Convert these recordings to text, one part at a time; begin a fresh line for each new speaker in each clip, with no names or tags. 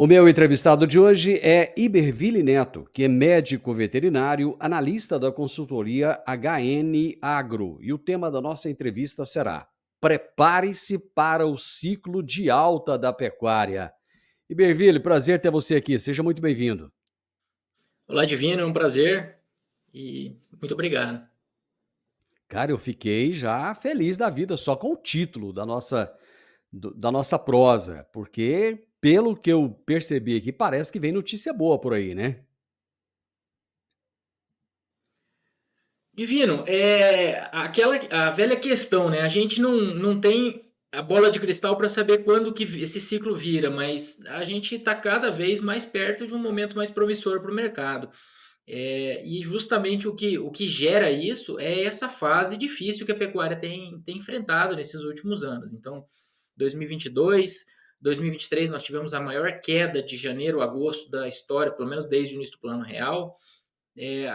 O meu entrevistado de hoje é Iberville Neto, que é médico veterinário, analista da consultoria HN Agro. E o tema da nossa entrevista será: Prepare-se para o ciclo de alta da pecuária. Iberville, prazer ter você aqui. Seja muito bem-vindo.
Olá, Divino, é um prazer e muito obrigado.
Cara, eu fiquei já feliz da vida só com o título da nossa prosa, porque, pelo que eu percebi aqui, parece que vem notícia boa por aí, né?
Divino, a velha questão, né? A gente não tem a bola de cristal para saber quando que esse ciclo vira, mas a gente está cada vez mais perto de um momento mais promissor para o mercado. E justamente o que gera isso é essa fase difícil que a pecuária tem enfrentado nesses últimos anos. Então, 2022, 2023 nós tivemos a maior queda de janeiro a agosto da história, pelo menos desde o início do Plano Real.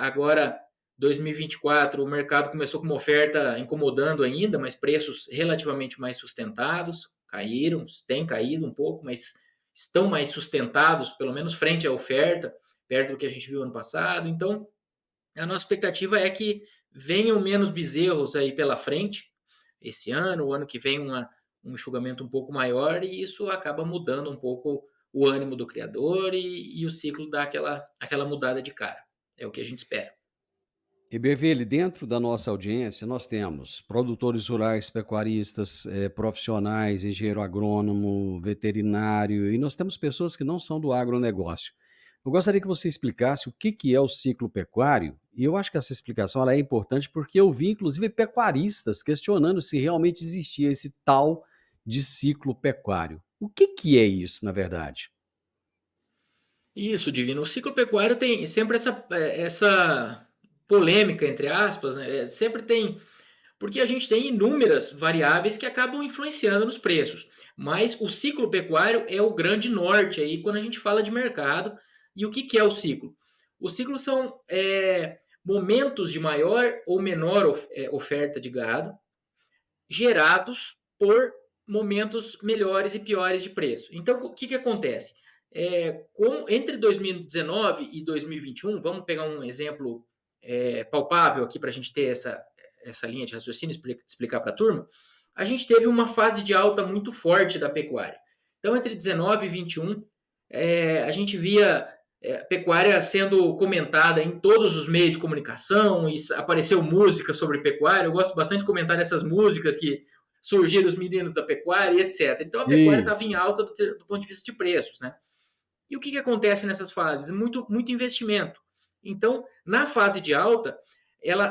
Agora, 2024, o mercado começou com uma oferta incomodando ainda, mas preços relativamente mais sustentados, caíram, têm caído um pouco, mas estão mais sustentados, pelo menos frente à oferta, perto do que a gente viu ano passado. Então, a nossa expectativa é que venham menos bezerros aí pela frente, esse ano, o ano que vem um enxugamento um pouco maior, e isso acaba mudando um pouco o ânimo do criador e o ciclo dá aquela mudada de cara. É o que a gente espera.
Eberville, dentro da nossa audiência, nós temos produtores rurais, pecuaristas, profissionais, engenheiro agrônomo, veterinário, e nós temos pessoas que não são do agronegócio. Eu gostaria que você explicasse o que é o ciclo pecuário, e eu acho que essa explicação ela é importante porque eu vi, inclusive, pecuaristas questionando se realmente existia esse tal de ciclo pecuário. O que é isso, na verdade?
Isso, Divino. O ciclo pecuário tem sempre essa polêmica, entre aspas, né? Sempre tem. Porque a gente tem inúmeras variáveis que acabam influenciando nos preços. Mas o ciclo pecuário é o grande norte aí quando a gente fala de mercado. E o que é o ciclo? Os ciclos são momentos de maior ou menor oferta de gado gerados por momentos melhores e piores de preço. Então, o que acontece? Entre 2019 e 2021, vamos pegar um exemplo palpável aqui para a gente ter essa linha de raciocínio e explicar para a turma. A gente teve uma fase de alta muito forte da pecuária. Então, entre 19 e 21, a gente via pecuária sendo comentada em todos os meios de comunicação, e apareceu música sobre pecuária. Eu gosto bastante de comentar essas músicas que surgiram os meninos da pecuária e etc. Então a pecuária estava em
Isso.
alta do ponto de vista de preços, né? E o que acontece nessas fases? Muito investimento. Então, na fase de alta,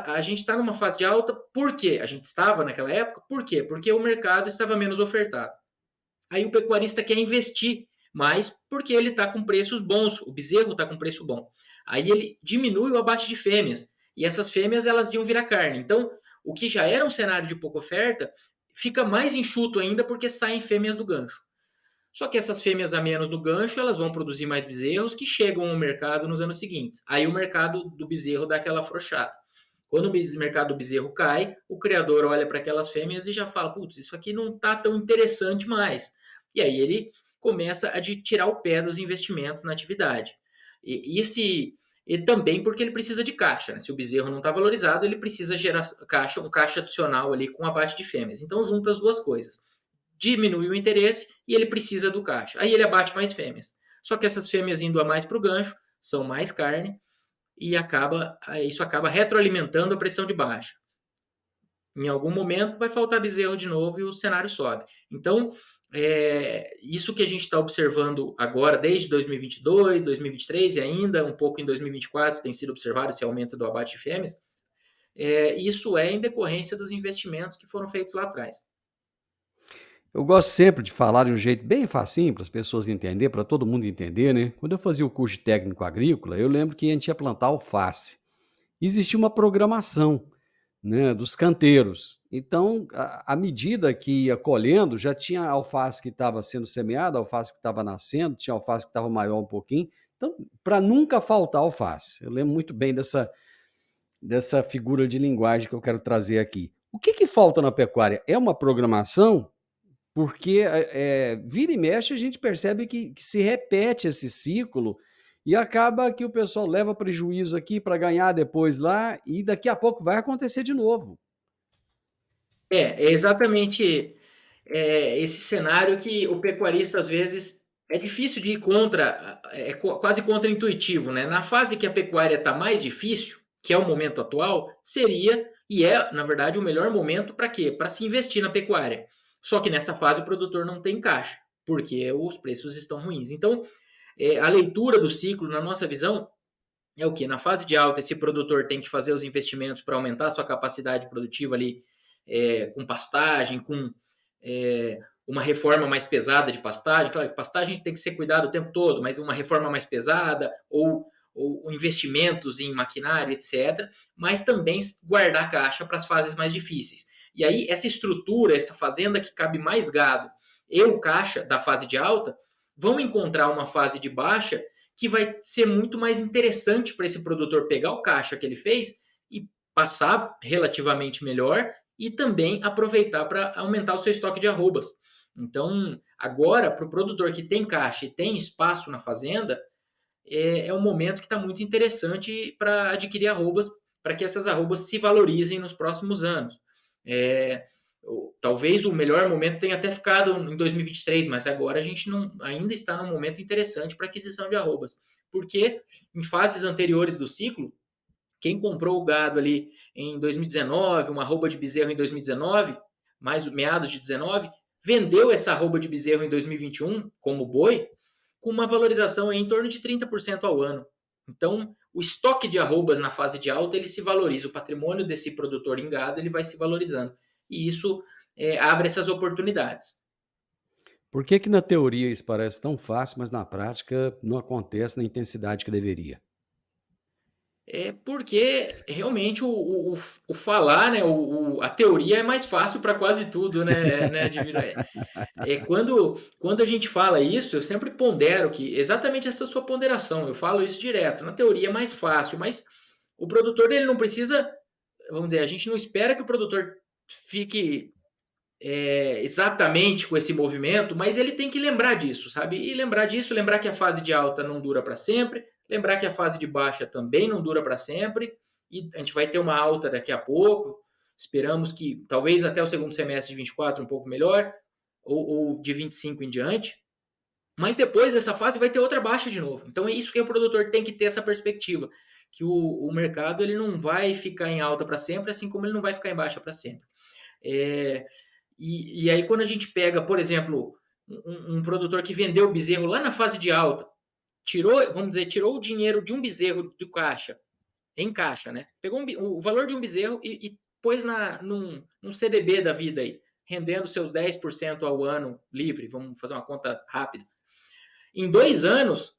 a gente está numa fase de alta, por quê? A gente estava naquela época, por quê? Porque o mercado estava menos ofertado. Aí o pecuarista quer investir mais porque ele está com preços bons, o bezerro está com preço bom. Aí ele diminui o abate de fêmeas e essas fêmeas elas iam virar carne. Então, o que já era um cenário de pouca oferta fica mais enxuto ainda porque saem fêmeas do gancho. Só que essas fêmeas a menos no gancho, elas vão produzir mais bezerros que chegam ao mercado nos anos seguintes. Aí o mercado do bezerro dá aquela afrouxada. Quando o mercado do bezerro cai, o criador olha para aquelas fêmeas e já fala: putz, isso aqui não está tão interessante mais. E aí ele começa a tirar o pé dos investimentos na atividade. E também porque ele precisa de caixa. Né? Se o bezerro não está valorizado, ele precisa gerar caixa, um caixa adicional ali com abate de fêmeas. Então junta as duas coisas. Diminui o interesse e ele precisa do caixa. Aí ele abate mais fêmeas. Só que essas fêmeas indo a mais para o gancho são mais carne e isso acaba retroalimentando a pressão de baixa. Em algum momento vai faltar bezerro de novo e o cenário sobe. Então, isso que a gente está observando agora, desde 2022, 2023 e ainda um pouco em 2024, tem sido observado esse aumento do abate de fêmeas, isso é em decorrência dos investimentos que foram feitos lá atrás.
Eu gosto sempre de falar de um jeito bem facinho para as pessoas entenderem, para todo mundo entender, né? Quando eu fazia o curso de técnico agrícola, eu lembro que a gente ia plantar alface. Existia uma programação, né, dos canteiros. Então, à medida que ia colhendo, já tinha alface que estava sendo semeada, alface que estava nascendo, tinha alface que estava maior um pouquinho. Então, para nunca faltar alface. Eu lembro muito bem dessa figura de linguagem que eu quero trazer aqui. O que falta na pecuária? É uma programação? Porque, vira e mexe a gente percebe que se repete esse ciclo e acaba que o pessoal leva prejuízo aqui para ganhar depois lá e daqui a pouco vai acontecer de novo.
É exatamente esse cenário que o pecuarista, às vezes, é difícil de ir contra, quase contra-intuitivo, né? Na fase que a pecuária está mais difícil, que é o momento atual, seria e é, na verdade, o melhor momento para quê? Para se investir na pecuária. Só que nessa fase o produtor não tem caixa, porque os preços estão ruins. Então, a leitura do ciclo, na nossa visão, é o que? Na fase de alta, esse produtor tem que fazer os investimentos para aumentar a sua capacidade produtiva ali, com pastagem, com uma reforma mais pesada de pastagem. Claro que pastagem tem que ser cuidado o tempo todo, mas uma reforma mais pesada ou investimentos em maquinário, etc. Mas também guardar caixa para as fases mais difíceis. E aí, essa estrutura, essa fazenda que cabe mais gado e o caixa da fase de alta, vão encontrar uma fase de baixa que vai ser muito mais interessante para esse produtor pegar o caixa que ele fez e passar relativamente melhor e também aproveitar para aumentar o seu estoque de arrobas. Então, agora, para o produtor que tem caixa e tem espaço na fazenda, é um momento que está muito interessante para adquirir arrobas, para que essas arrobas se valorizem nos próximos anos. É, talvez o melhor momento tenha até ficado em 2023, mas agora a gente não, ainda está num momento interessante para aquisição de arrobas, porque em fases anteriores do ciclo, quem comprou o gado ali em 2019, uma arroba de bezerro em 2019, mais meados de 19, vendeu essa arroba de bezerro em 2021 como boi, com uma valorização em torno de 30% ao ano. Então, o estoque de arrobas na fase de alta ele se valoriza, o patrimônio desse produtor em gado ele vai se valorizando. E isso abre essas oportunidades.
Por que que na teoria isso parece tão fácil, mas na prática não acontece na intensidade que deveria?
É porque realmente o falar, né, a teoria é mais fácil para quase tudo, né, Divino? Quando a gente fala isso, eu sempre pondero que exatamente essa sua ponderação, eu falo isso direto. Na teoria é mais fácil, mas o produtor ele não precisa, vamos dizer, a gente não espera que o produtor fique exatamente com esse movimento, mas ele tem que lembrar disso, sabe? E lembrar disso, lembrar que a fase de alta não dura para sempre, lembrar que a fase de baixa também não dura para sempre, e a gente vai ter uma alta daqui a pouco. Esperamos que talvez até o segundo semestre de 24 um pouco melhor, ou de 25 em diante. Mas depois dessa fase vai ter outra baixa de novo. Então é isso que o produtor tem que ter essa perspectiva, que o mercado ele não vai ficar em alta para sempre, assim como ele não vai ficar em baixa para sempre. É, e aí, quando a gente pega, por exemplo, um produtor que vendeu o bezerro lá na fase de alta, tirou, vamos dizer, tirou o dinheiro de um bezerro do caixa, em caixa, né? Pegou o valor de um bezerro e pôs num CDB da vida aí, rendendo seus 10% ao ano livre. Vamos fazer uma conta rápida. Em 2 anos,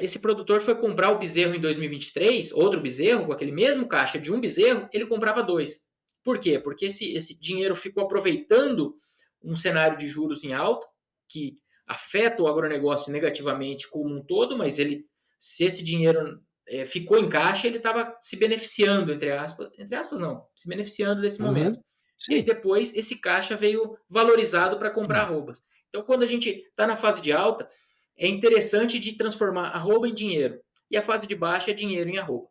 esse produtor foi comprar o bezerro em 2023, outro bezerro, com aquele mesmo caixa de um bezerro, ele comprava dois. Por quê? Porque esse dinheiro ficou aproveitando um cenário de juros em alta, que afeta o agronegócio negativamente como um todo, mas se esse dinheiro ficou em caixa, ele estava se beneficiando, entre aspas não, se beneficiando desse momento.
Aham,
E aí
sim.
depois esse caixa veio valorizado para comprar arrobas. Então, quando a gente está na fase de alta, é interessante de transformar arroba em dinheiro. E a fase de baixa é dinheiro em arroba.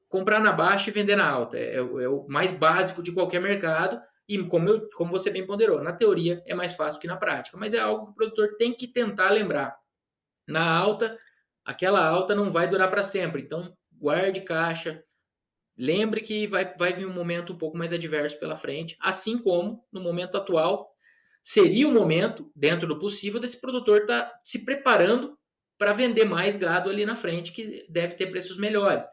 Comprar na baixa e vender na alta. É o mais básico de qualquer mercado. E como você bem ponderou, na teoria é mais fácil que na prática. Mas é algo que o produtor tem que tentar lembrar. Na alta, aquela alta não vai durar para sempre. Então, guarde caixa. Lembre que vai vir um momento um pouco mais adverso pela frente. Assim como, no momento atual, seria o momento, dentro do possível, desse produtor estar se preparando para vender mais gado ali na frente, que deve ter preços melhores.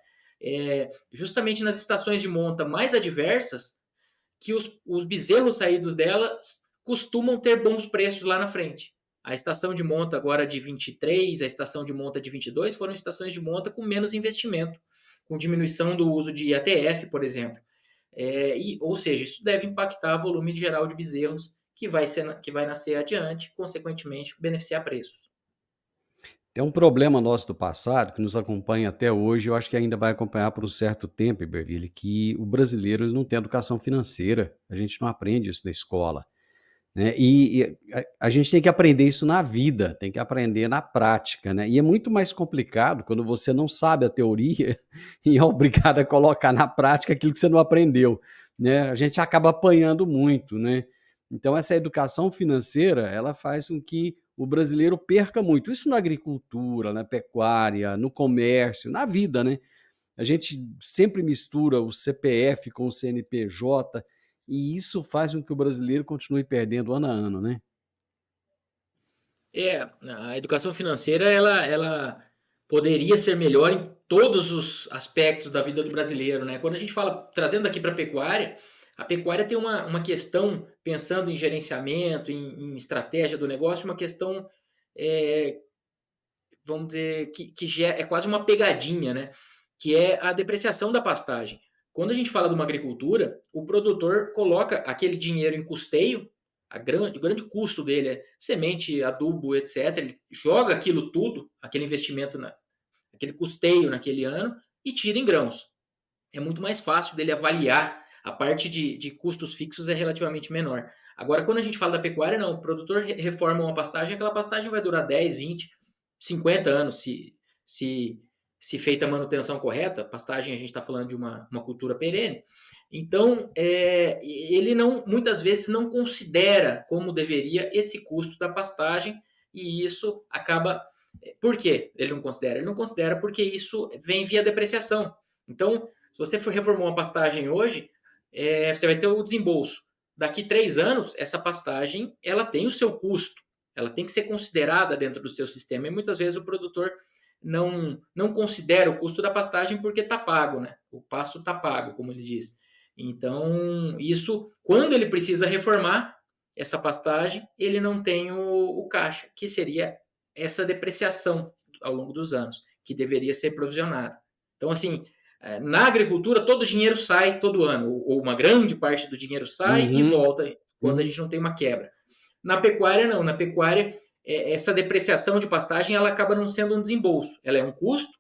Justamente nas estações de monta mais adversas, que os bezerros saídos delas costumam ter bons preços lá na frente. A estação de monta agora de 23, a estação de monta de 22 foram estações de monta com menos investimento, com diminuição do uso de ATF, por exemplo. Ou seja, isso deve impactar o volume geral de bezerros que vai nascer adiante, consequentemente beneficiar preços.
Tem um problema nosso do passado que nos acompanha até hoje, eu acho que ainda vai acompanhar por um certo tempo, Iberville, que o brasileiro ele não tem educação financeira. A gente não aprende isso na escola. né? E a gente tem que aprender isso na vida, tem que aprender na prática, né? E é muito mais complicado quando você não sabe a teoria e é obrigado a colocar na prática aquilo que você não aprendeu, né? A gente acaba apanhando muito, né? Então essa educação financeira, ela faz com que o brasileiro perca muito. Isso na agricultura, na pecuária, no comércio, na vida, né? A gente sempre mistura o CPF com o CNPJ e isso faz com que o brasileiro continue perdendo ano a ano, né?
A educação financeira ela poderia ser melhor em todos os aspectos da vida do brasileiro, né? Quando a gente fala, trazendo aqui para a pecuária tem uma questão, pensando em gerenciamento, em estratégia do negócio, uma questão, é, vamos dizer, que já é quase uma pegadinha, né? Que é a depreciação da pastagem. Quando a gente fala de uma agricultura, o produtor coloca aquele dinheiro em custeio, o grande custo dele é semente, adubo, etc. Ele joga aquilo tudo, aquele investimento, aquele custeio naquele ano e tira em grãos. É muito mais fácil dele avaliar. A parte de custos fixos é relativamente menor. Agora, quando a gente fala da pecuária, não. O produtor reforma uma pastagem, aquela pastagem vai durar 10, 20, 50 anos, se, se feita a manutenção correta. Pastagem, a gente está falando de uma cultura perene. Então, ele não, muitas vezes não considera como deveria esse custo da pastagem e isso acaba. Por que ele não considera? Ele não considera porque isso vem via depreciação. Então, se você for reformar uma pastagem hoje, você vai ter o desembolso. Daqui 3 anos, essa pastagem ela tem o seu custo, ela tem que ser considerada dentro do seu sistema. E muitas vezes o produtor não considera o custo da pastagem porque está pago, né? O pasto está pago, como ele diz. Então, isso, quando ele precisa reformar essa pastagem, ele não tem o caixa, que seria essa depreciação ao longo dos anos, que deveria ser provisionada. Então, assim, na agricultura, todo o dinheiro sai todo ano, ou uma grande parte do dinheiro sai e
Uhum,
volta quando a
uhum.
gente não tem uma quebra. Na pecuária, não. Na pecuária, essa depreciação de pastagem ela acaba não sendo um desembolso. Ela é um custo,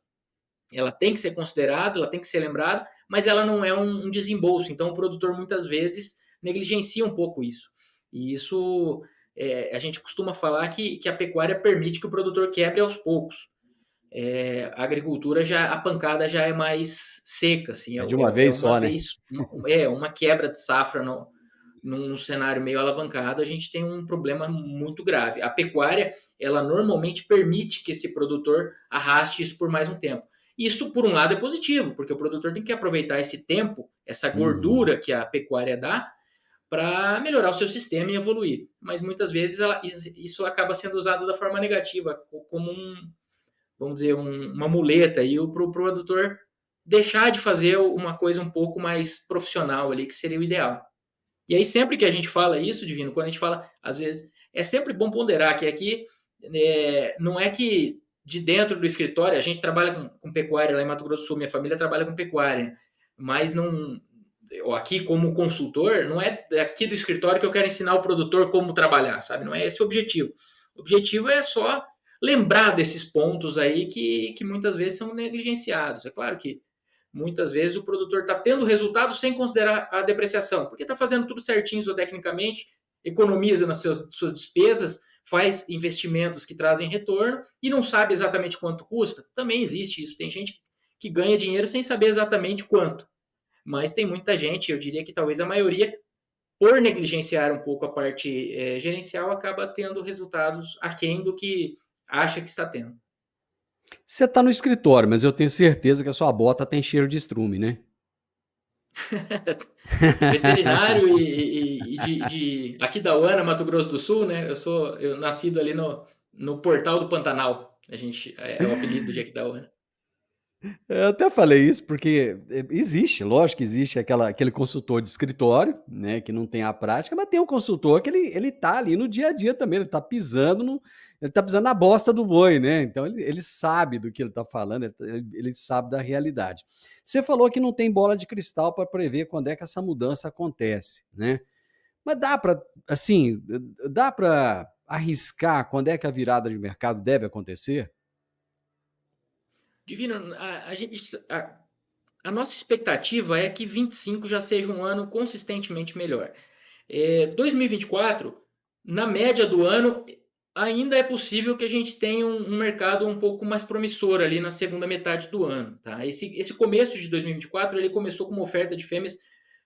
ela tem que ser considerada, ela tem que ser lembrada, mas ela não é um desembolso. Então, o produtor muitas vezes negligencia um pouco isso. E isso, a gente costuma falar que a pecuária permite que o produtor quebre aos poucos. A agricultura já a pancada já é mais seca, assim,
É de uma vez
uma
só, né?
vez, uma quebra de safra num cenário meio alavancado, a gente tem um problema muito grave. A pecuária, ela normalmente permite que esse produtor arraste isso por mais um tempo. Isso, por um lado, é positivo, porque o produtor tem que aproveitar esse tempo, essa
Uhum.
gordura que a pecuária dá, para melhorar o seu sistema e evoluir. Mas muitas vezes isso acaba sendo usado da forma negativa, como vamos dizer, uma muleta aí para o produtor deixar de fazer uma coisa um pouco mais profissional ali, que seria o ideal. E aí, sempre que a gente fala isso, Divino, quando a gente fala, às vezes, é sempre bom ponderar que aqui não é que de dentro do escritório, a gente trabalha com pecuária lá em Mato Grosso do Sul, minha família trabalha com pecuária, mas não, aqui como consultor, não é aqui do escritório que eu quero ensinar o produtor como trabalhar, sabe? Não é esse o objetivo. O objetivo é só lembrar desses pontos aí que muitas vezes são negligenciados. É claro que muitas vezes o produtor está tendo resultado sem considerar a depreciação, porque está fazendo tudo certinho zootecnicamente, economiza nas suas despesas, faz investimentos que trazem retorno e não sabe exatamente quanto custa. Também existe isso. Tem gente que ganha dinheiro sem saber exatamente quanto. Mas tem muita gente, eu diria que talvez a maioria, por negligenciar um pouco a parte gerencial, acaba tendo resultados aquém do que acha que está tendo.
Você está no escritório, mas eu tenho certeza que a sua bota tem cheiro de estrume, né?
Veterinário e de Aquidauana, Mato Grosso do Sul, né? Eu nascido ali no Portal do Pantanal. A gente é o apelido de Aquidauana.
Eu até falei isso porque existe, lógico que existe aquele consultor de escritório, né, que não tem a prática, mas tem um consultor que ele tá ali no dia a dia também, ele tá pisando na bosta do boi, né? Então ele sabe do que ele tá falando, ele sabe da realidade. Você falou que não tem bola de cristal para prever quando é que essa mudança acontece, né? Mas assim, dá para arriscar quando é que a virada de mercado deve acontecer?
Divino, a nossa expectativa é que 25 já seja um ano consistentemente melhor. 2024 Na média do ano, ainda é possível que a gente tenha um mercado um pouco mais promissor ali na segunda metade do ano. Tá? Esse começo de 2024 ele começou com uma oferta de fêmeas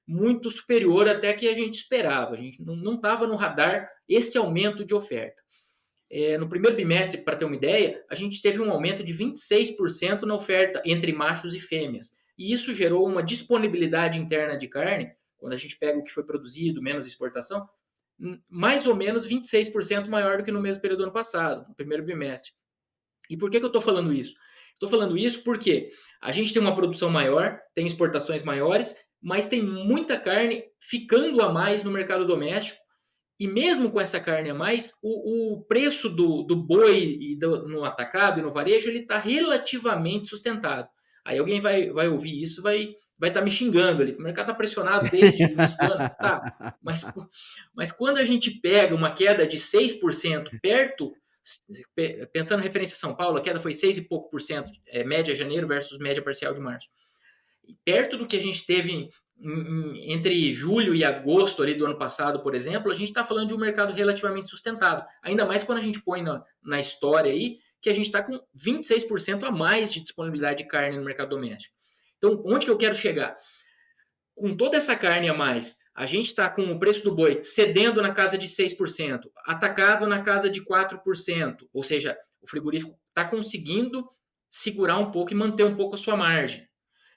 muito superior até que a gente esperava. A gente não estava no radar esse aumento de oferta. No primeiro bimestre, para ter uma ideia, a gente teve um aumento de 26% na oferta entre machos e fêmeas. E isso gerou uma disponibilidade interna de carne, quando a gente pega o que foi produzido, menos exportação, mais ou menos 26% maior do que no mesmo período do ano passado, no primeiro bimestre. E por que eu estou falando isso? Estou falando isso porque a gente tem uma produção maior, tem exportações maiores, mas tem muita carne ficando a mais no mercado doméstico. E mesmo com essa carne a mais, o preço do boi no atacado e no varejo ele está relativamente sustentado. Aí alguém vai ouvir isso, vai estar me xingando ali. O mercado está pressionado desde o início do ano. Tá, mas quando a gente pega uma queda de 6% perto, pensando em referência a São Paulo, a queda foi 6 e pouco por cento, média janeiro versus média parcial de março. Perto do que a gente teve entre julho e agosto ali do ano passado, por exemplo, a gente está falando de um mercado relativamente sustentado. Ainda mais quando a gente põe na história aí que a gente está com 26% a mais de disponibilidade de carne no mercado doméstico. Então, onde que eu quero chegar? Com toda essa carne a mais, a gente está com o preço do boi cedendo na casa de 6%, atacado na casa de 4%, ou seja, o frigorífico está conseguindo segurar um pouco e manter um pouco a sua margem.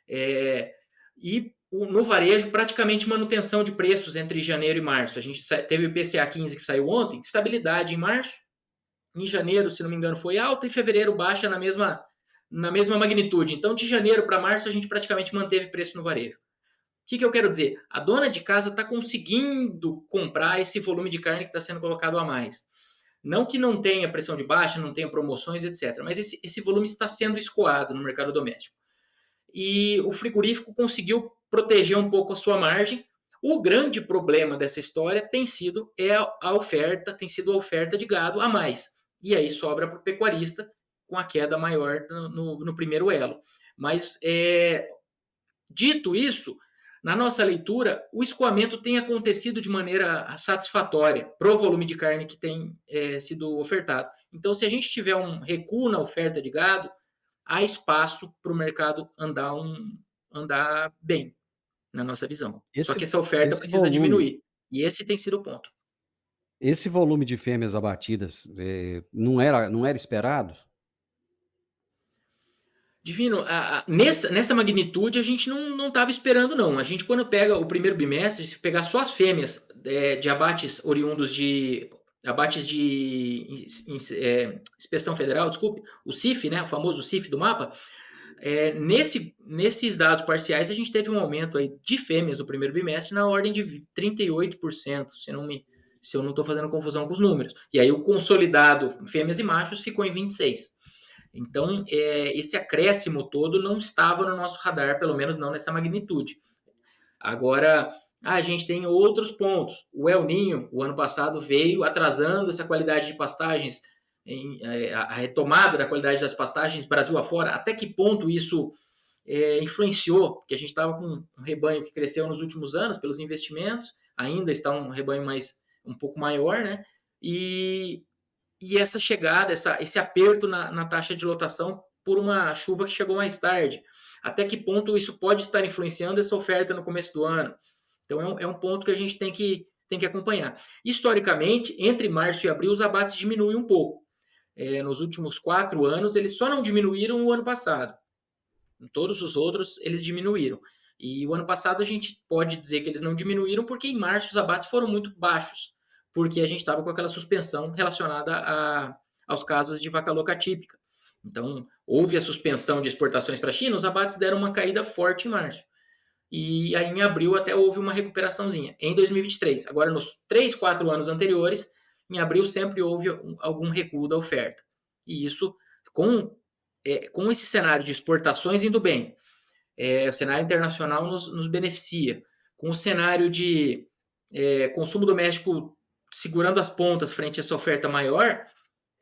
E no varejo, praticamente manutenção de preços entre janeiro e março. A gente teve o IPCA 15 que saiu ontem, estabilidade em março. Em janeiro, se não me engano, foi alta e fevereiro baixa na mesma magnitude. Então, de janeiro para março, a gente praticamente manteve preço no varejo. O que eu quero dizer? A dona de casa está conseguindo comprar esse volume de carne que está sendo colocado a mais. Não que não tenha pressão de baixa, não tenha promoções, etc. Mas esse volume está sendo escoado no mercado doméstico. E o frigorífico conseguiu proteger um pouco a sua margem. O grande problema dessa história tem sido a oferta de gado a mais. E aí sobra para o pecuarista com a queda maior no primeiro elo. Mas, dito isso, na nossa leitura, o escoamento tem acontecido de maneira satisfatória para o volume de carne que tem sido ofertado. Então, se a gente tiver um recuo na oferta de gado, há espaço para o mercado andar bem, na nossa visão. Só que
Esse,
essa oferta
esse
precisa
volume,
diminuir. E esse tem sido o ponto.
esse volume de fêmeas abatidas, não era esperado?
Divino, nessa magnitude a gente não estava esperando, não. A gente, quando pega o primeiro bimestre, se pegar só as fêmeas de abates oriundos de abates de inspeção federal, desculpe, o CIF, né, o famoso CIF do mapa, nesses dados parciais a gente teve um aumento aí de fêmeas no primeiro bimestre na ordem de 38%, se eu não estou fazendo confusão com os números. E aí o consolidado fêmeas e machos ficou em 26%. Então, esse acréscimo todo não estava no nosso radar, pelo menos não nessa magnitude. Agora, a gente tem outros pontos. O El Ninho, o ano passado, veio atrasando essa qualidade de pastagens, a retomada da qualidade das pastagens Brasil afora. Até que ponto isso influenciou? Porque a gente estava com um rebanho que cresceu nos últimos anos pelos investimentos, ainda está um rebanho um pouco maior, né? E essa chegada, esse aperto na taxa de lotação por uma chuva que chegou mais tarde. Até que ponto isso pode estar influenciando essa oferta no começo do ano? Então é um ponto que a gente tem que acompanhar. Historicamente, entre março e abril, os abates diminuem um pouco. Nos últimos 4 anos, eles só não diminuíram o ano passado. Em todos os outros, eles diminuíram. E o ano passado a gente pode dizer que eles não diminuíram porque em março os abates foram muito baixos, porque a gente estava com aquela suspensão relacionada aos casos de vaca louca típica. Então, houve a suspensão de exportações para a China, os abates deram uma caída forte em março. E aí em abril até houve uma recuperaçãozinha. Em 2023, agora nos 3, 4 anos anteriores, em abril sempre houve algum recuo da oferta. E isso, com esse cenário de exportações indo bem, o cenário internacional nos beneficia. Com o cenário de consumo doméstico segurando as pontas frente a essa oferta maior,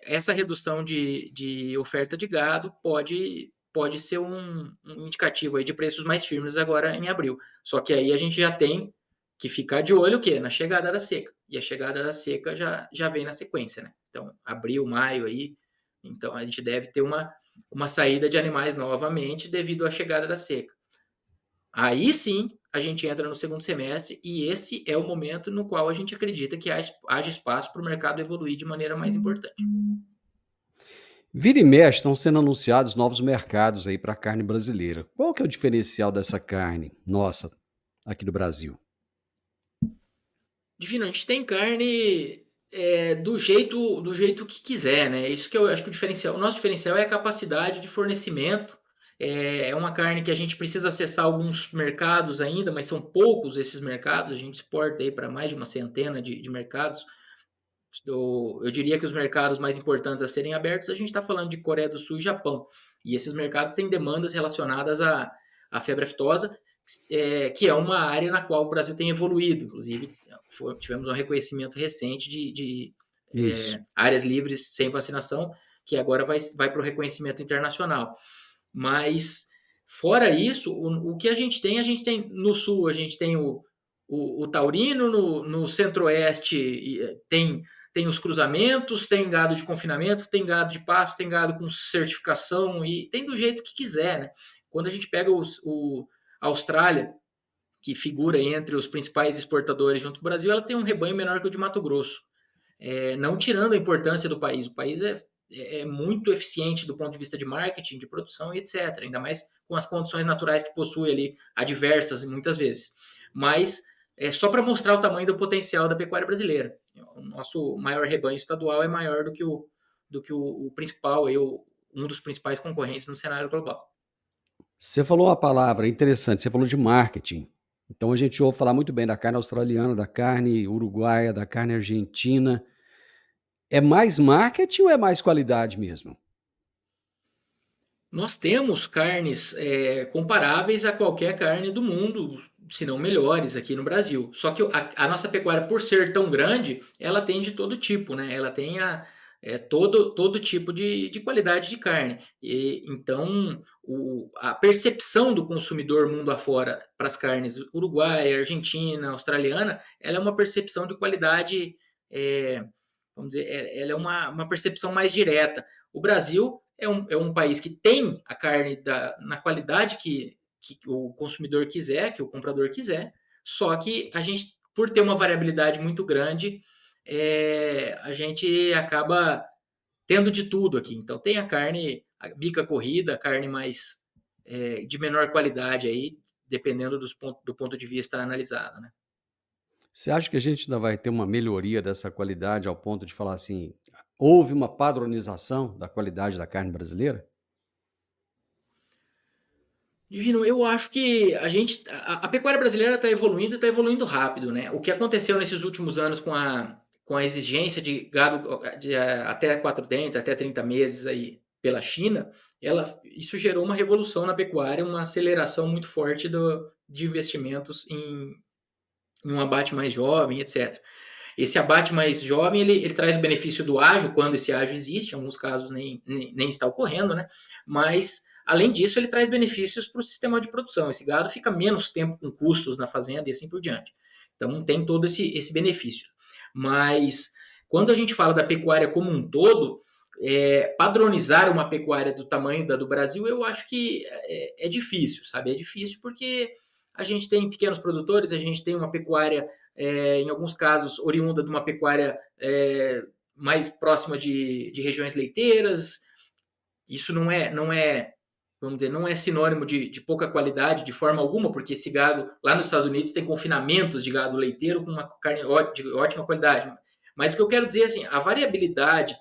essa redução de oferta de gado pode ser um indicativo aí de preços mais firmes agora em abril. Só que aí a gente já tem que ficar de olho o quê? Na chegada da seca. E a chegada da seca já vem na sequência, né? Então, abril, maio aí, então a gente deve ter uma saída de animais novamente devido à chegada da seca. Aí sim a gente entra no segundo semestre e esse é o momento no qual a gente acredita que haja espaço para o mercado evoluir de maneira mais importante.
Vira e mexe estão sendo anunciados novos mercados aí para a carne brasileira. Qual que é o diferencial dessa carne nossa aqui do Brasil?
Divino, a gente tem carne do jeito que quiser, né? Isso que eu acho que o diferencial. O nosso diferencial é a capacidade de fornecimento. É uma carne que a gente precisa acessar alguns mercados ainda, mas são poucos esses mercados. A gente exporta aí para mais de uma centena de mercados. Eu diria que os mercados mais importantes a serem abertos, a gente está falando de Coreia do Sul e Japão. E esses mercados têm demandas relacionadas à febre aftosa, que é uma área na qual o Brasil tem evoluído. Inclusive, tivemos um reconhecimento recente de
Isso.
áreas livres sem vacinação, que agora vai para o reconhecimento internacional. Mas, fora isso, o que a gente tem no sul, a gente tem o taurino, no centro-oeste tem os cruzamentos, tem gado de confinamento, tem gado de pasto, tem gado com certificação e tem do jeito que quiser, né? Quando a gente pega a Austrália, que figura entre os principais exportadores junto com o Brasil, ela tem um rebanho menor que o de Mato Grosso. Não tirando a importância do país, o país é muito eficiente do ponto de vista de marketing, de produção e etc. Ainda mais com as condições naturais que possui ali, adversas muitas vezes. Mas é só para mostrar o tamanho do potencial da pecuária brasileira. O nosso maior rebanho estadual é maior do que o principal, um dos principais concorrentes no cenário global.
Você falou uma palavra interessante, você falou de marketing. Então a gente ouve falar muito bem da carne australiana, da carne uruguaia, da carne argentina. É mais marketing ou é mais qualidade mesmo?
Nós temos carnes comparáveis a qualquer carne do mundo, se não melhores, aqui no Brasil. Só que a nossa pecuária, por ser tão grande, ela tem de todo tipo, né? Ela tem todo tipo de qualidade de carne. Então, a percepção do consumidor mundo afora para as carnes uruguaia, argentina, australiana, ela é uma percepção de qualidade, vamos dizer, ela é uma percepção mais direta. O Brasil é um país que tem a carne na qualidade que o consumidor quiser, que o comprador quiser, só que a gente, por ter uma variabilidade muito grande, a gente acaba tendo de tudo aqui. Então tem a carne a bica corrida, a carne mais de menor qualidade aí, dependendo do ponto de vista analisado, né?
Você acha que a gente ainda vai ter uma melhoria dessa qualidade ao ponto de falar assim, houve uma padronização da qualidade da carne brasileira?
Divino, eu acho que a pecuária brasileira está evoluindo e está evoluindo rápido, né? O que aconteceu nesses últimos anos com a exigência de gado até 4 dentes, até 30 meses aí pela China, isso gerou uma revolução na pecuária, uma aceleração muito forte de investimentos em um abate mais jovem, etc. Esse abate mais jovem, ele traz o benefício do ágio, quando esse ágio existe, em alguns casos nem está ocorrendo, né? Mas, além disso, ele traz benefícios para o sistema de produção. Esse gado fica menos tempo com custos na fazenda e assim por diante. Então, tem todo esse benefício. Mas, quando a gente fala da pecuária como um todo, padronizar uma pecuária do tamanho da do Brasil, eu acho que é difícil, sabe? É difícil porque a gente tem pequenos produtores, a gente tem uma pecuária em alguns casos, oriunda de uma pecuária mais próxima de regiões leiteiras. Isso não é, vamos dizer, não é sinônimo de pouca qualidade de forma alguma, porque esse gado, lá nos Estados Unidos, tem confinamentos de gado leiteiro com uma carne de ótima qualidade. Mas o que eu quero dizer, assim, a variabilidade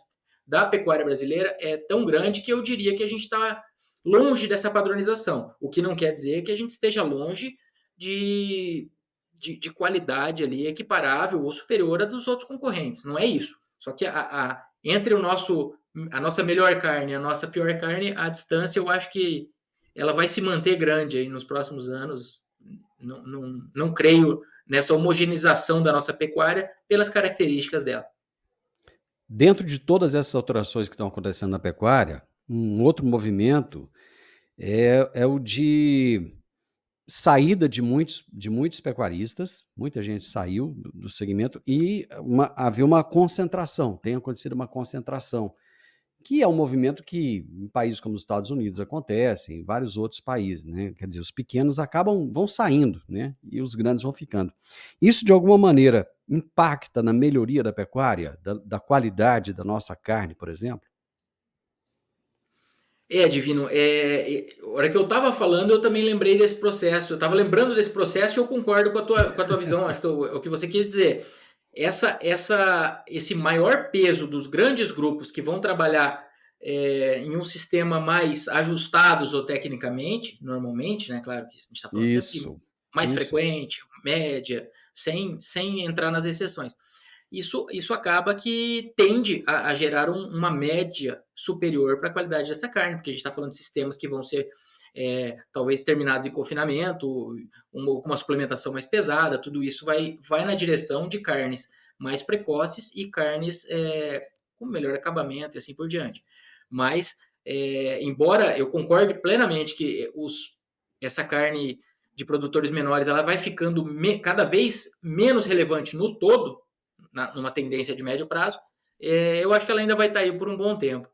da pecuária brasileira é tão grande que eu diria que a gente está longe dessa padronização. O que não quer dizer que a gente esteja longe de, de qualidade ali equiparável ou superior a dos outros concorrentes. Não é isso. Só que entre a nossa melhor carne e a nossa pior carne, a distância eu acho que ela vai se manter grande aí nos próximos anos. Não creio nessa homogeneização da nossa pecuária pelas características dela.
Dentro de todas essas alterações que estão acontecendo na pecuária, um outro movimento é o de saída de muitos pecuaristas, muita gente saiu do segmento e havia uma concentração, tem acontecido uma concentração, que é um movimento que em países como os Estados Unidos acontece, em vários outros países, né? Quer dizer, os pequenos vão saindo, né? E os grandes vão ficando. Isso, de alguma maneira, impacta na melhoria da pecuária, da qualidade da nossa carne, por exemplo?
Divino, a hora que eu estava falando, eu também lembrei desse processo. Eu estava lembrando desse processo e eu concordo com a tua visão. Acho que é o que você quis dizer. Esse maior peso dos grandes grupos que vão trabalhar em um sistema mais ajustado zootecnicamente, normalmente, né? Claro que a gente está falando sempre de
Isso,
mais
isso.
frequente, média, sem entrar nas exceções. Isso acaba que tende a gerar uma média superior para a qualidade dessa carne, porque a gente está falando de sistemas que vão ser talvez terminados em confinamento, com uma suplementação mais pesada, tudo isso vai na direção de carnes mais precoces e carnes com melhor acabamento e assim por diante. Mas, embora eu concorde plenamente que essa carne de produtores menores ela vai ficando cada vez menos relevante no todo, numa tendência de médio prazo, eu acho que ela ainda vai estar aí por um bom tempo.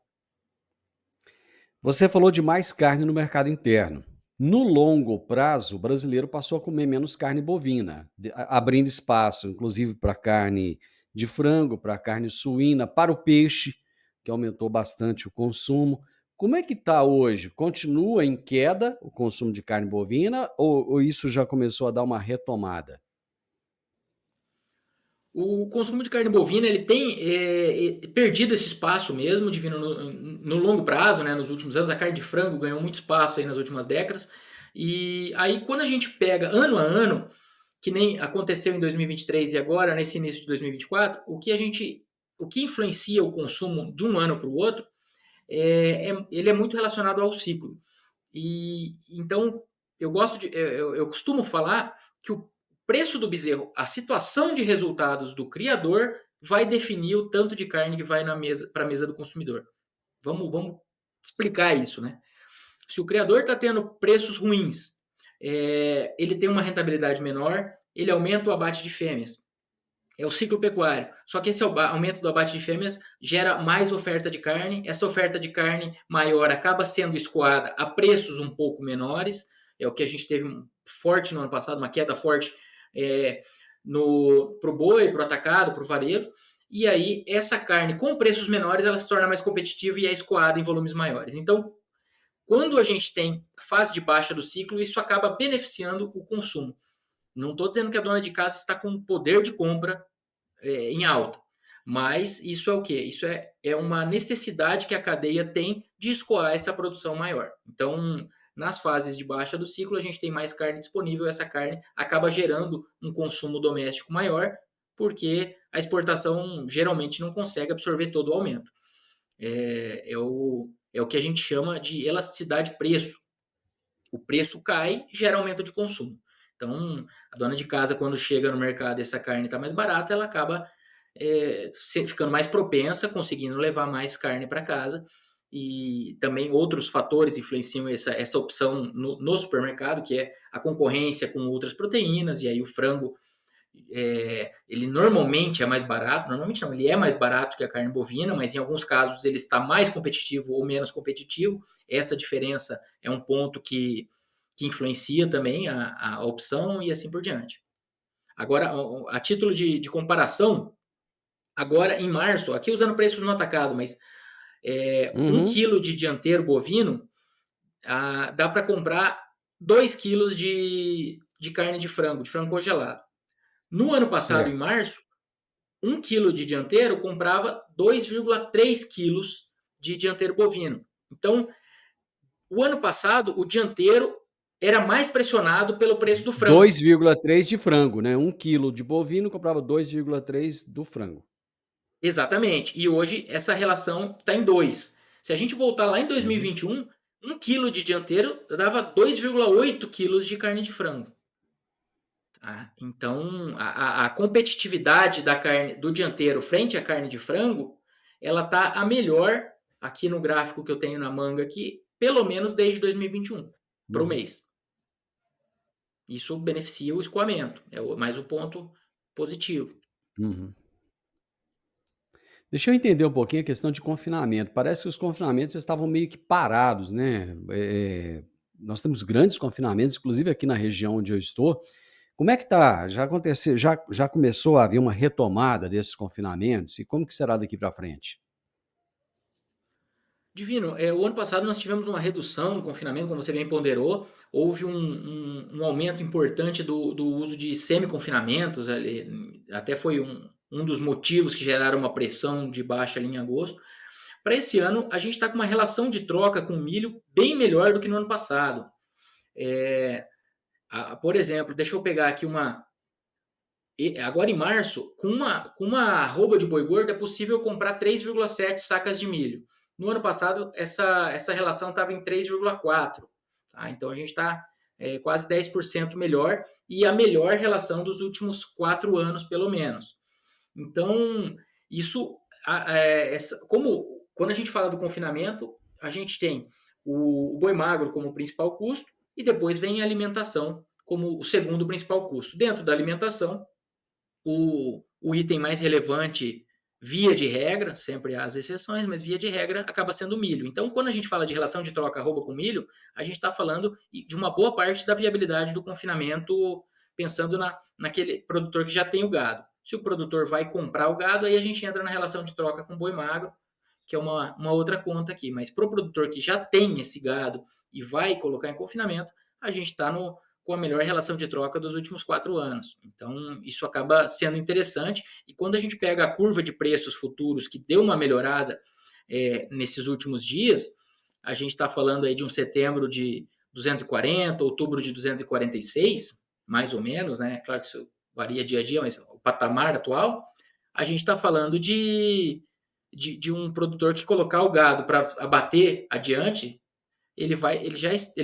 Você falou de mais carne no mercado interno. No longo prazo, o brasileiro passou a comer menos carne bovina, abrindo espaço, inclusive, para carne de frango, para carne suína, para o peixe, que aumentou bastante o consumo. Como é que está hoje? Continua em queda o consumo de carne bovina ou isso já começou a dar uma retomada?
O consumo de carne bovina ele tem perdido esse espaço mesmo, divino no longo prazo, né, nos últimos anos. A carne de frango ganhou muito espaço aí nas últimas décadas. E aí, quando a gente pega ano a ano, que nem aconteceu em 2023 e agora nesse início de 2024, o que influencia o consumo de um ano para o outro, ele é muito relacionado ao ciclo. E então eu costumo falar que o preço do bezerro, a situação de resultados do criador vai definir o tanto de carne que vai para a mesa do consumidor. Vamos explicar isso, né? Se o criador está tendo preços ruins, ele tem uma rentabilidade menor, ele aumenta o abate de fêmeas. É o ciclo pecuário. Só que esse aumento do abate de fêmeas gera mais oferta de carne. Essa oferta de carne maior acaba sendo escoada a preços um pouco menores. É o que a gente teve forte no ano passado, uma queda forte para o boi, para o atacado, para o varejo. E aí, essa carne com preços menores, ela se torna mais competitiva e é escoada em volumes maiores. Então, quando a gente tem fase de baixa do ciclo, isso acaba beneficiando o consumo. Não estou dizendo que a dona de casa está com poder de compra em alta. Mas isso é o quê? Isso é uma necessidade que a cadeia tem de escoar essa produção maior. Então, nas fases de baixa do ciclo, a gente tem mais carne disponível, essa carne acaba gerando um consumo doméstico maior, porque a exportação geralmente não consegue absorver todo o aumento. É o que a gente chama de elasticidade preço. O preço cai, gera aumento de consumo. Então, a dona de casa, quando chega no mercado e essa carne está mais barata, ela acaba ficando mais propensa, conseguindo levar mais carne para casa. E também outros fatores influenciam essa opção no supermercado, que é a concorrência com outras proteínas, e aí o frango ele normalmente é mais barato, normalmente não, ele é mais barato que a carne bovina, mas em alguns casos ele está mais competitivo ou menos competitivo. Essa diferença é um ponto que influencia também a opção e assim por diante. Agora, a título de comparação, agora em março, aqui usando preços no atacado, mas 1
Uhum,
quilo de dianteiro bovino dá para comprar 2 quilos de carne de frango congelado. No ano passado, em
certo.
março, 1 quilo de dianteiro comprava 2,3 quilos de dianteiro bovino. Então, o ano passado, o dianteiro era mais pressionado pelo preço do frango.
2,3 de frango, né? 1 quilo de bovino comprava 2,3 do frango.
Exatamente. E hoje essa relação está em 2. Se a gente voltar lá em
Uhum.
2021, 1 quilo de dianteiro dava 2,8 quilos de carne de frango. Tá? Então, a competitividade da carne do dianteiro frente à carne de frango, ela está a melhor aqui no gráfico que eu tenho na manga aqui, pelo menos desde 2021, para o
Uhum.
mês. Isso beneficia o escoamento, é mais um ponto positivo.
Uhum. Deixa eu entender um pouquinho a questão de confinamento. Parece que os confinamentos estavam meio que parados, né? Nós temos grandes confinamentos, inclusive aqui na região onde eu estou. Como é que tá? Já aconteceu, já começou a haver uma retomada desses confinamentos? E como que será daqui para frente?
Divino, o ano passado nós tivemos uma redução no confinamento, como você bem ponderou, houve um aumento importante do uso de semi-confinamentos, até foi um dos motivos que geraram uma pressão de baixa ali em agosto. Para esse ano, a gente está com uma relação de troca com milho bem melhor do que no ano passado. Por exemplo, deixa eu pegar aqui agora em março, com uma arroba de boi gordo é possível comprar 3,7 sacas de milho. No ano passado, essa relação estava em 3,4. Tá? Então a gente está quase 10% melhor e a melhor relação dos últimos 4 anos, pelo menos. Então, isso, como quando a gente fala do confinamento, a gente tem o boi magro como principal custo e depois vem a alimentação como o segundo principal custo. Dentro da alimentação, o item mais relevante, via de regra, sempre há as exceções, mas via de regra acaba sendo o milho. Então, quando a gente fala de relação de troca arroba com milho, a gente está falando de uma boa parte da viabilidade do confinamento, pensando naquele produtor que já tem o gado. Se o produtor vai comprar o gado, aí a gente entra na relação de troca com boi magro, que é uma outra conta aqui. Mas para o produtor que já tem esse gado e vai colocar em confinamento, a gente está com a melhor relação de troca dos últimos 4 anos. Então, isso acaba sendo interessante. E quando a gente pega a curva de preços futuros, que deu uma melhorada nesses últimos dias, a gente está falando aí de um setembro de 240, outubro de 246, mais ou menos, né? Claro que isso varia dia a dia, mas o patamar atual, a gente está falando de um produtor que colocar o gado para abater adiante, ele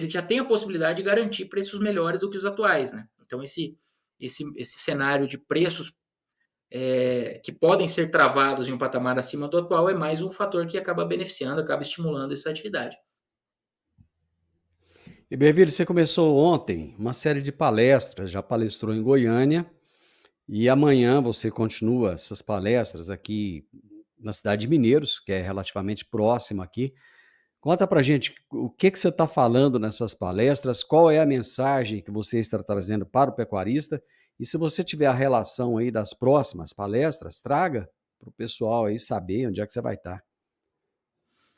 já tem a possibilidade de garantir preços melhores do que os atuais, né? Então esse cenário de preços que podem ser travados em um patamar acima do atual é mais um fator que acaba beneficiando, acaba estimulando essa atividade.
E Bervilho, você começou ontem uma série de palestras, já palestrou em Goiânia, e amanhã você continua essas palestras aqui na cidade de Mineiros, que é relativamente próxima aqui. Conta pra gente o que você está falando nessas palestras, qual é a mensagem que você está trazendo para o pecuarista, e se você tiver a relação aí das próximas palestras, traga para o pessoal aí saber onde é que você vai estar.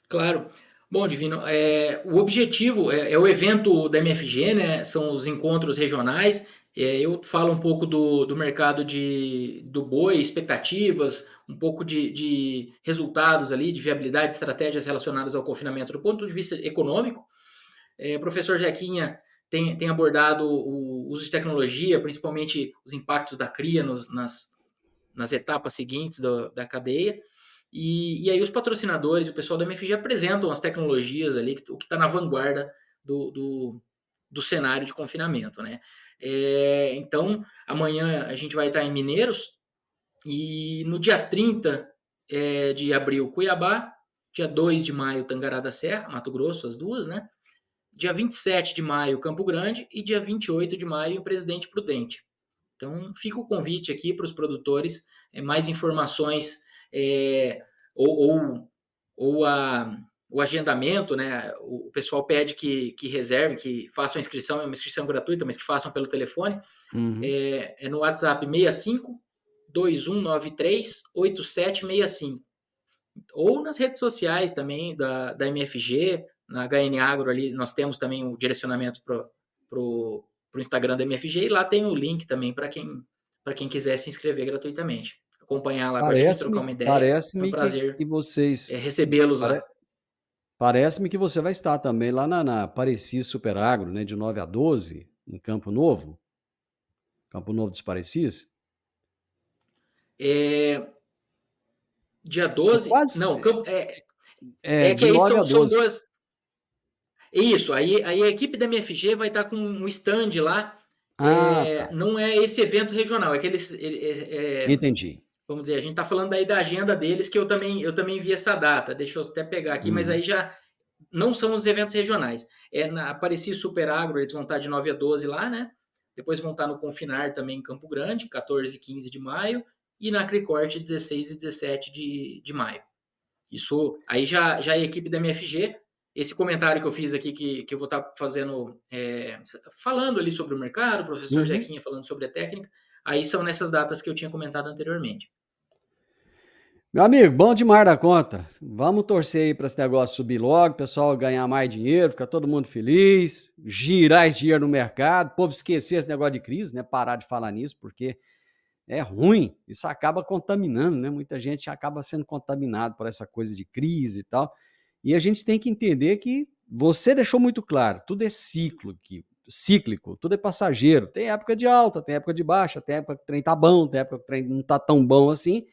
Claro. Bom, Divino, o objetivo é o evento da MFG, né? São os encontros regionais. Eu falo um pouco do mercado do boi, expectativas, um pouco de resultados ali, de viabilidade, estratégias relacionadas ao confinamento do ponto de vista econômico. O professor Jequinha tem abordado o uso de tecnologia, principalmente os impactos da cria nas etapas seguintes da cadeia. E aí os patrocinadores e o pessoal da MFG apresentam as tecnologias ali, o que está na vanguarda do cenário de confinamento, né? Então, amanhã a gente vai estar em Mineiros e no dia 30 de abril, Cuiabá, dia 2 de maio, Tangará da Serra, Mato Grosso, as duas, né? Dia 27 de maio, Campo Grande e dia 28 de maio, Presidente Prudente. Então, fica o convite aqui para os produtores, mais informações ou, ou o agendamento, né? O pessoal pede que reserve, que façam a inscrição, é uma inscrição gratuita, mas que façam pelo telefone.
Uhum.
No WhatsApp 65 2193 8765. Ou nas redes sociais também da MFG, na HN Agro ali, nós temos também o direcionamento para o Instagram da MFG e lá tem o link também para quem quiser se inscrever gratuitamente. Acompanhar lá com a gente, trocar uma
Parece-me,
ideia. É um
parece-me que
prazer
vocês,
recebê-los
pare-
lá.
parece-me que você vai estar também lá na Pareci Super Agro, né, de 9 a 12, em Campo Novo dos Parecis.
Dia
É
12,
quase,
não, que
de
aí
9 a
são
12.
duas. Isso, aí a equipe da MFG vai estar com um stand lá.
Ah, tá.
Não é esse evento regional, é que
Entendi.
vamos dizer, a gente está falando aí da agenda deles, que eu também vi essa data. Deixa eu até pegar aqui, mas
Uhum.
aí já não são os eventos regionais. Na Apareci Super Agro, eles vão estar de 9 a 12 lá, né? depois vão estar no Confinar também em Campo Grande, 14 e 15 de maio, e na Cricorte, 16 e 17 de maio. Isso aí já é a equipe da MFG. Esse comentário que eu fiz aqui, que eu vou estar fazendo, falando ali sobre o mercado, o professor
Uhum.
Zequinha falando sobre a técnica, aí são nessas datas que eu tinha comentado anteriormente.
Meu amigo, bom demais da conta. Vamos torcer aí para esse negócio subir logo, o pessoal ganhar mais dinheiro, ficar todo mundo feliz, girar esse dinheiro no mercado, o povo esquecer esse negócio de crise, né? Parar de falar nisso, porque é ruim, isso acaba contaminando, né? Muita gente acaba sendo contaminado por essa coisa de crise e tal. E a gente tem que entender que você deixou muito claro, tudo é cíclico, tudo é passageiro. Tem época de alta, tem época de baixa, tem época que o trem tá bom, tem época que o trem não tá tão bom assim.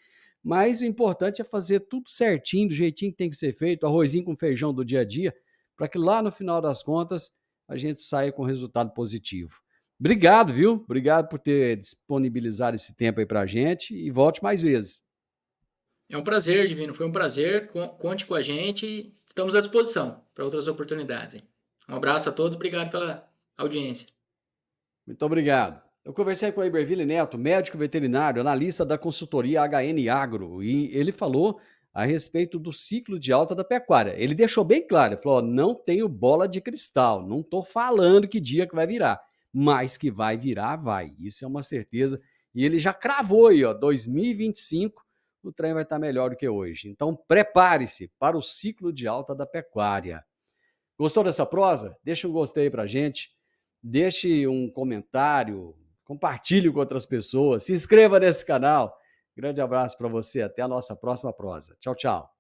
Mas o importante é fazer tudo certinho, do jeitinho que tem que ser feito, arrozinho com feijão do dia a dia, para que lá no final das contas a gente saia com resultado positivo. Obrigado, viu? Obrigado por ter disponibilizado esse tempo aí pra gente e volte mais vezes.
É um prazer, Divino, foi um prazer. Conte com a gente. Estamos à disposição para outras oportunidades. Um abraço a todos, obrigado pela audiência.
Muito obrigado. Eu conversei com o Iberville Neto, médico veterinário, analista da consultoria HN Agro, e ele falou a respeito do ciclo de alta da pecuária. Ele deixou bem claro, ele falou, ó, não tenho bola de cristal, não estou falando que dia que vai virar, mas que vai virar, vai. Isso é uma certeza. E ele já cravou aí, ó, 2025, o trem vai estar melhor do que hoje. Então, prepare-se para o ciclo de alta da pecuária. Gostou dessa prosa? Deixa um gostei pra gente, deixe um comentário, compartilhe com outras pessoas, se inscreva nesse canal. Grande abraço para você, até a nossa próxima prosa. Tchau, tchau.